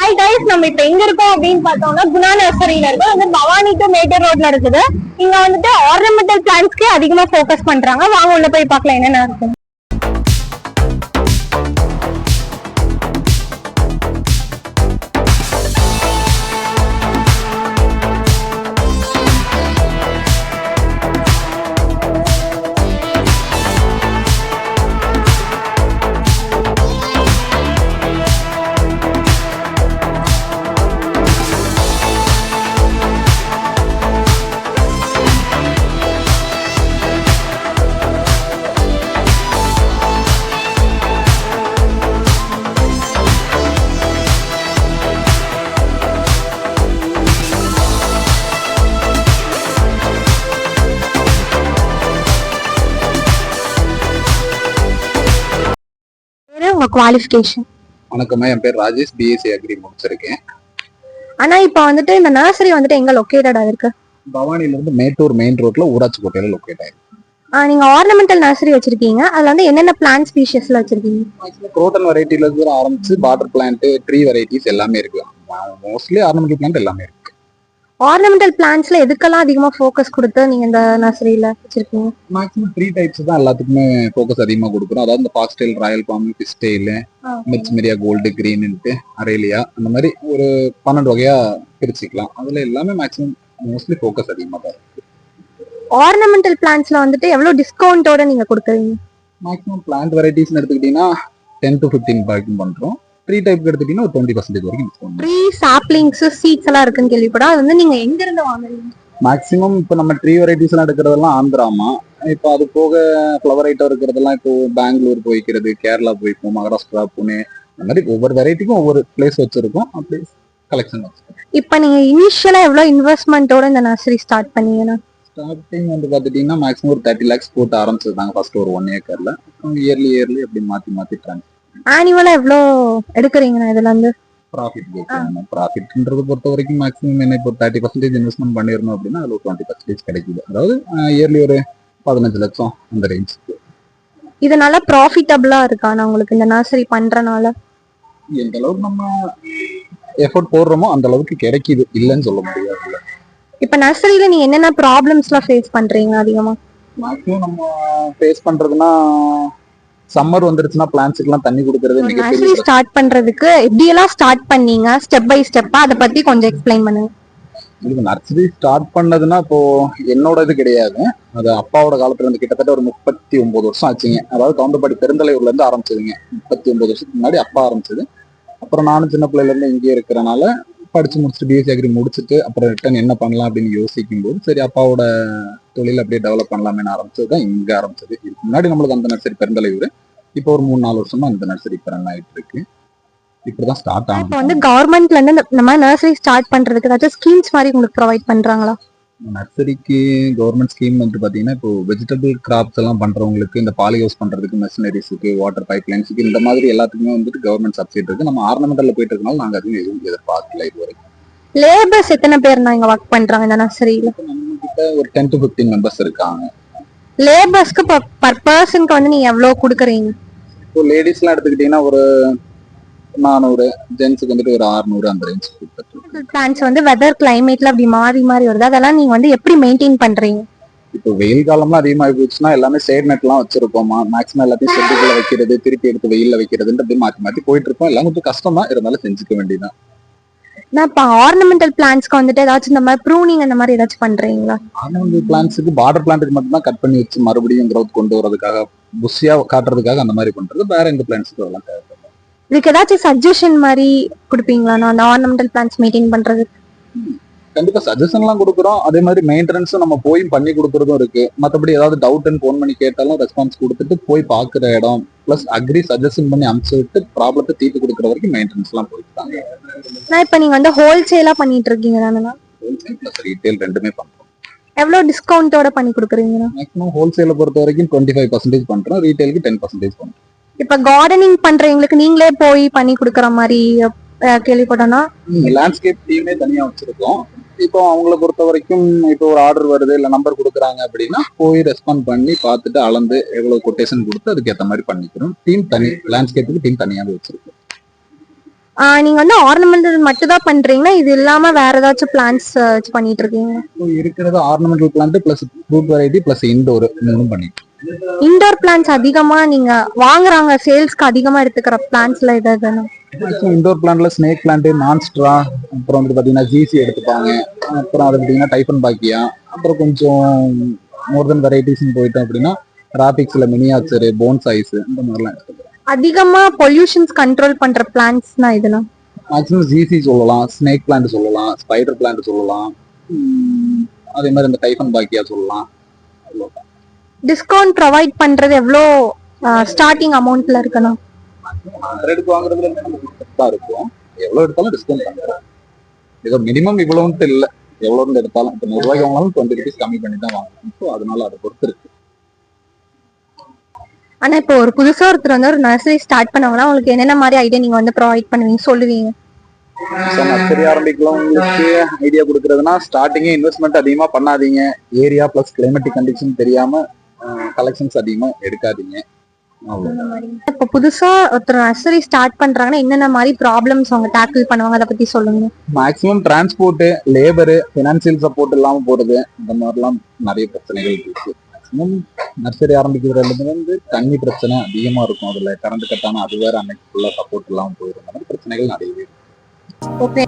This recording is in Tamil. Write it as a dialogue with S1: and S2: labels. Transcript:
S1: ஹாய் கைஸ், நம்ம இப்ப எங்க இருக்கோம் அப்படின்னு பார்த்தோம்னா குணா நர்சரியில இருக்கோம். வந்து பவானி டு மேட்டூர் ரோட்ல இருக்குது. இங்க வந்துட்டு ஆர்னமெண்டல் பிளான்ட்ஸ்க்கு அதிகமா ஃபோக்கஸ் பண்றாங்க. வாங்க உள்ள போய் பார்க்கலாம் என்னென்ன இருக்கு. உங்க குவாலிஃபிகேஷன்?
S2: வணக்கம், என் பேர் ராஜேஷ், பிஎஸ்சி அக்ரி முடிச்சிருக்கேன்.
S1: ஆனா இப்ப வந்துட்டு இந்த நர்சரி வந்துட்டு எங்க லொகேட்டடா இருக்கு?
S2: பவானில இருந்து மேட்டூர் மெயின் ரோட்ல ஊராட்சி கோட்டையில லொகேட் ஆயிருக்கு.
S1: நீங்க ஆர்னமெண்டல் நர்சரி வச்சிருக்கீங்க. அதுல வந்து என்னென்ன பிளான்ட் ஸ்பீஷிஸ்ல வச்சிருக்கீங்க?
S2: குரோட்டன் வெரைட்டில இருந்து ஆரம்பிச்சு பார்டர் பிளான்ட், ட்ரீ வெரைட்டிஸ் எல்லாமே இருக்கு. மோஸ்ட்லி ஆர்னமெண்டல் பிளான்ட் எல்லாமே இருக்கு.
S1: ஆர்னமெண்டல் பிளான்ட்ஸ்ல எதுக்கெல்லாம் அதிகமா ஃபோக்கஸ் கொடுத்து நீங்க இந்த நர்சரியில வச்சிருக்கீங்க?
S2: மேக்ஸிமம் த்ரீ டைப்ஸ் தான் எல்லாத்துக்குமே ஃபோக்கஸ் அதிகமா கொடுக்குறோம். அதாவது இந்த பாக்ஸ்டைல், ராயல் பாம், பிஸ்டைல், மிர்ச்மெரியா கோல்டு, கிரீன்ட்டு, அரேலியா, அந்த மாதிரி ஒரு 12 வகையா பிரிச்சுக்கலாம். அதுல எல்லாமே மேக்ஸிமம் மோஸ்ட்லி ஃபோக்கஸ் அதிகமா தான் இருக்கு.
S1: ஆர்னமெண்டல் பிளான்ட்ஸ்ல வந்துட்டு எவ்வளவு டிஸ்கவுண்டோட நீங்க கொடுக்குறீங்க?
S2: மேக்ஸிமம் பிளான்ட் வெரைட்டிஸ் எடுத்துக்கிட்டீங்கன்னா 10 to 15 வரைக்கும் பண்றோம். ட்ரீ டைப் எடுத்துக்கிட்டீங்கன்னா ஒரு 20% வரைக்கும் டிஸ்கவுண்ட்.
S1: ட்ரீ சாப்லிங்ஸ், சீட்ஸ் எல்லாம் இருக்குன்னு கேள்விப்பட்டா. அது வந்து நீங்க எங்க இருந்து வாங்குறீங்க?
S2: மேக்ஸிமம் இப்போ நம்ம ட்ரீ வெரைட்டிஸ் எல்லாம் எடுக்கிறதெல்லாம் ஆந்திராமா. இப்போ அது போக ஃப்ளவர் ஐட்டம் இருக்கிறதெல்லாம் இப்போ பெங்களூர் போய்க்கிறது, கேரளா போய்க்கும், மகாராஷ்டிரா, புனே, அந்த மாதிரி ஒவ்வொரு வெரைட்டிக்கும் ஒவ்வொரு பிளேஸ் வச்சிருக்கோம். அப்படி கலெக்ஷன் வச்சிருக்கோம்.
S1: இப்போ நீங்க இனிஷியலா எவ்வளவு இன்வெஸ்ட்மெண்ட்டோட இந்த நர்சரி ஸ்டார்ட் பண்ணீங்கன்னா?
S2: ஸ்டார்டிங் வந்து பார்த்துட்டீங்கன்னா மேக்ஸிமம் ஒரு 30 lakhs போட்டு ஆரம்பிச்சிருந்தாங்க ஃபர்ஸ்ட் ஒரு 1 ஏக்கர்ல. இயர்லி அப்படி மாத்தி ட்ரான்ஸ்ஃபர்.
S1: ஆனுவலா எவ்வளோ எடுக்கிறீங்கண்ணா இதுல இருந்து?
S2: ப்ராஃபிட்ன்றது பொறுத்த வரைக்கும் மேக்ஸிமம் என்ன இப்போ 30% இன்வெஸ்ட்மெண்ட் பண்ணிடணும் அப்படின்னா அதுல ஒரு 20% கிடைக்குது. அதாவது இயர்லி ஒரு 15 லட்சம் அந்த ரேஞ்ச்.
S1: இது நல்லா ப்ராஃபிட்டபிளா இருக்காண்ணா உங்களுக்கு இந்த நர்சரி பண்றனால?
S2: எந்த அளவுக்கு நம்ம எஃபோர்ட் போடுறோமோ அந்த அளவுக்கு கிடைக்குது, இல்லைன்னு சொல்ல முடியாது.
S1: இப்ப நர்சரியில நீங்க என்னென்ன ப்ராப்ளம்ஸ்லாம் ஃபேஸ் பண்றீங்க அதிகமா?
S2: மேக்ஸிமம் நம்ம ஃபேஸ் பண்றதுன்னா சம்மர் வந்துருச்சுன்னா பிளான்ட்ஸ்க்குலாம் தண்ணி கொடுக்கறது மிகப்பெரிய.
S1: நர்சரி ஸ்டார்ட் பண்றதுக்கு எப்படி எல்லாம் ஸ்டார்ட் பண்ணீங்க, ஸ்டெப் பை ஸ்டெப்பா அதை பத்தி கொஞ்சம் எக்ஸ்பிளைன் பண்ணுங்க.
S2: இது நர்சரி ஸ்டார்ட் பண்ணதுன்னா இப்போ என்னோட இது கிடையாது, அது அப்பாவோட காலத்துல இருந்து கிட்டத்தட்ட ஒரு 39 வருஷம் ஆச்சுங்க. அதாவது கவுண்டபாடி பெருந்தலையூர்ல இருந்து ஆரம்பிச்சதுங்க. 39 வருஷத்துக்கு முன்னாடி அப்பா ஆரம்பிச்சது. அப்புறம் நானும் சின்ன பிள்ளைல இருந்து இங்கே இருக்கிறனால படிச்சு முடிச்சுட்டு பிஎஸ்சி அக்ரி முடிச்சுட்டு அப்புறம் ரிட்டர்ன் என்ன பண்ணலாம் அப்படின்னு யோசிக்கும் போது சரி அப்பாவோட தொழில் அப்படியே டெவலப் பண்ணலாமேன்னு ஆரம்பிச்சது தான் இங்க ஆரம்பிச்சது. இதுக்கு முன்னாடி நம்மளுக்கு அந்த நர்சரி பெருந்தலையூர். இப்போ ஒரு 3-4 வருஷமா அந்த நர்சரி இப்போ ரன் ஆயிட்டு இருக்கு. இப்படிதான் ஸ்டார்ட் ஆகும்.
S1: இப்போ வந்து கவர்மெண்ட்ல இருந்து நம்ம நர்சரி ஸ்டார்ட் பண்றதுக்கு ஏதாச்சும் ஸ்கீம்ஸ் மாதிரி உங்களுக்கு ப்ரொவைட் பண்றாங்களா?
S2: நர்சரிக்கு கவர்மெண்ட் ஸ்கீம் வந்து பாத்தீங்கன்னா இப்போ வெஜிடபிள் கிராப்ஸ் எல்லாம் பண்றவங்களுக்கு இந்த பாலி ஹவுஸ் பண்றதுக்கு, மெஷினரிஸுக்கு, வாட்டர் பைப் லைன்ஸுக்கு, இந்த மாதிரி எல்லாத்துக்குமே வந்துட்டு கவர்மெண்ட் சப்சிடி இருக்கு. நம்ம ஆர்னமெண்டல்ல போயிட்டு இருக்கனால நாங்க அதுவும் எதுவும் எதிர்பார்க்கல இது வரைக்கும்.
S1: லேபர்ஸ் எத்தனை பேர் இங்க ஒர்க் பண்றாங்க இந்த நர்சரியில?
S2: நம்ம கிட்ட ஒரு 10 to 15 மெம்பர்ஸ் இருக்காங்க.
S1: லேபர்ஸ்க்கு பர் பர்சனுக்கு வந்து நீங்க எவ்வளவு கொடுக்குறீங்க?
S2: இப்போ லேடிஸ் எல்லாம் எடுத்துக்கிட்டீங்கன்னா ஒரு 400, ஜென்ஸுக்கு வந்துட்டு ஒரு 600 அந்த ரேஞ்ச் கொடுத்துட்டு.
S1: பிளான்ட்ஸ் வந்து வெதர் கிளைமேட்ல அப்படி மாறி வருது, அதெல்லாம் நீங்க வந்து எப்படி மெயின்டைன் பண்றீங்க?
S2: இப்போ வெயில் காலம்லாம் அதிகமாக போச்சுன்னா எல்லாமே ஷேட் நெட் எல்லாம் வச்சிருக்கோமா. மேக்ஸிமம் எல்லாத்தையும் ஷெட்டுக்குள்ள வைக்கிறது, திருப்பி எடுத்து வெயில்ல வைக்கிறதுன்ற அப்படி மாத்தி போயிட்டு இருக்கோம். எல்லாம் கொஞ்சம் கஷ்டம் தான், இருந்தாலும் செஞ்சுக்க வேண்டியதான்.
S1: நான் இப்போ ஆர்னமெண்டல் பிளான்ட்ஸ்க்கு வந்துட்டு ஏதாச்சும் இந்த மாதிரி ப்ரூனிங் அந்த மாதிரி ஏதாச்சும் பண்றீங்களா?
S2: ஆர்னமெண்டல் பிளான்ட்ஸுக்கு பார்டர் பிளான்ட்டுக்கு மட்டும் தான் கட் பண்ணி வச்சு மறுபடியும் growth கொண்டு வரதுக்காக, புஷியா காட்டுறதுக்காக அந்த மாதிரி பண்றது. வேற எந்த பிளான்ட்ஸுக்கு அதெல்லாம் தேவைப்படும்.
S1: இதுக்கு ஏதாச்சும் சஜஷன் மாதிரி கொடுப்பீங்களா அந்த ஆர்னமெண்டல் பிளான்ட்ஸ் மெயின்டைன் பண்றது?
S2: கண்டிப்பா சஜஷன் எல்லாம் கொடுக்குறோம். அதே மாதிரி மெயின்டெனன்ஸும் நம்ம போய் பண்ணி கொடுக்கறதும் இருக்கு. மற்றபடி ஏதாவது டவுட்னு ஃபோன் பண்ணி கேட்டாலும் ரெஸ்பான்ஸ் கொடுத்துட்டு போய் பாக்குற இடம் பிளஸ் அக்ரி சஜஷன் பண்ணி அனுப்பிச்சு விட்டு ப்ராப்ளத்தை தீர்த்து கொடுக்குற வரைக்கும் மெயின்டெனன்ஸ் எல்லாம் போயிட்டாங்க.
S1: நான் இப்ப நீங்க வந்து ஹோல்சேலா பண்ணிட்டு இருக்கீங்க தானே?
S2: ஹோல்சேல் பிளஸ் ரீட்டைல் ரெண்டுமே பண்றோம்.
S1: எவ்வளவு டிஸ்கவுண்டோட பண்ணி கொடுக்குறீங்க?
S2: மேக்ஸிமம் ஹோல்சேல பொறுத்த வரைக்கும் 25% பண்றோம், ரீட்டைலுக்கு 10% பண்றோம்.
S1: இப்ப கார்டனிங் பண்றவங்களுக்கு நீங்களே போய் பண்ணி கொடுக்கற மாதிரி கேள்விப்பட்டோம்னா?
S2: லேண்ட்ஸ்கேப் டீமே தனியா வச்சிருக்கோம். இப்போ அவங்கள பொறுத்த வரைக்கும் இப்போ ஒரு ஆர்டர் வருது இல்ல நம்பர் கொடுக்குறாங்க அப்படின்னா போய் ரெஸ்பாண்ட் பண்ணி பார்த்துட்டு அளந்து எவ்வளவு கொட்டேஷன் கொடுத்து அதுக்கு ஏற்ற மாதிரி பண்ணிக்கிறோம். டீம் தனி, லேண்ட்ஸ்கேப்புக்கு டீம் தனியாவே வச்சிருக்கோம்.
S1: நீங்க வந்து ஆர்னமெண்டல் மட்டும் தான் பண்றீங்களா, இது இல்லாம வேற ஏதாச்சும் பிளான்ஸ் பண்ணிட்டு இருக்கீங்க?
S2: இருக்கிறது ornamental plant plus fruit variety plus indoor மூணும் பண்ணிட்டு.
S1: இன்டோர் பிளான்ஸ் அதிகமா நீங்க வாங்குறாங்க, சேல்ஸ்க்கு அதிகமா எடுத்துக்கிற பிளான்ஸ்ல எது?
S2: இன்டோர் பிளான்ட்ல ஸ்னேக் பிளான்ட், மான்ஸ்ட்ரா, அப்புறம் வந்து பாத்தீங்கன்னா ஜிசி எடுத்துப்பாங்க. அப்புறம் அது பாத்தீங்கன்னா டைஃபன் பாக்கியா, அப்புறம் கொஞ்சம் மோர் தென் வெரைட்டிஸ் போயிட்டோம் அப்படின்னா ராபிக்ஸ்ல மினியாச்சர், போன் சைஸ் இந்த மாதிரிலாம் எடுத்துக்கிறோம்.
S1: அதிகமா பொல்யூஷன்ஸ் கண்ட்ரோல் பண்ற பிளான்ட்ஸ்னா இதெல்லாம்
S2: மேக்ஸிமம் ஜிசி சொல்லலாம், ஸ்னேக் பிளான்ட் சொல்லலாம், ஸ்பைடர் பிளான்ட் சொல்லலாம், அதே மாதிரி இந்த டைஃபன் பாக்கியா சொல்லலாம்.
S1: டிஸ்கவுண்ட் ப்ரொவைட் பண்றது எவ்வளோ ஸ்டார்டிங் அமௌண்ட்ல இருக்கணும்?
S2: 100 வாங்குறதுல தான் இருக்கும். எவ்வளவு எடுத்தாலும் டிஸ்கவுண்ட் பண்றோம். ஏதோ மினிமம் இவ்வளவுன்ட்டு இல்ல, எவ்வளவு எடுத்தாலும் இப்போ 100 ரூபாய்க்கு வாங்கினாலும் 20 rupees கம்மி பண்ணி தான் வாங்கணும். ஸோ அதனால அதை பொறுத்து இருக்கு.
S1: ஆனா இப்போ ஒரு புதுசா ஒருத்தர் வந்து ஒரு நர்சரி ஸ்டார்ட் பண்ணவங்கன்னா உங்களுக்கு என்னென்ன மாதிரி ஐடியா நீங்க வந்து ப்ரொவைட் பண்ணுவீங்க, சொல்லுவீங்க?
S2: நர்சரி ஆரம்பிக்கலாம் உங்களுக்கு ஐடியா கொடுக்கறதுனா ஸ்டார்டிங்கே இன்வெஸ்ட்மெண்ட் அதிகமா பண்ணாதீங்க. ஏரியா பிளஸ் கிளைமேட்டிக் கண்டிஷன் தெரியாம கலெக்ஷன்ஸ் அதிகமா எடுக்காதீங்க.
S1: இப்போ புதுசா ஒருத்தர் நர்சரி ஸ்டார்ட் பண்றாங்கன்னா என்னென்ன மாதிரி ப்ராப்ளம்ஸ் அவங்க டேக்கிள் பண்ணுவாங்க, அதை பத்தி சொல்லுங்க.
S2: Maximum transport, labour, financial support இல்லாம போறது, இந்த மாதிரிலாம் நிறைய பிரச்சனைகள் இருக்கு. மேக்ஸிமம் நர்சரி ஆரம்பிக்கிறதுல வந்து தண்ணி பிரச்சனை அதிகமா இருக்கும். அதுல கரண்ட் கட் ஆனா அது வேற அன்னைக்கு ஃபுல்லா சப்போர்ட் இல்லாம போயிடும். அந்த மாதிரி பிரச்சனைகள் நிறையவே இருக்கு.
S1: ஓகே.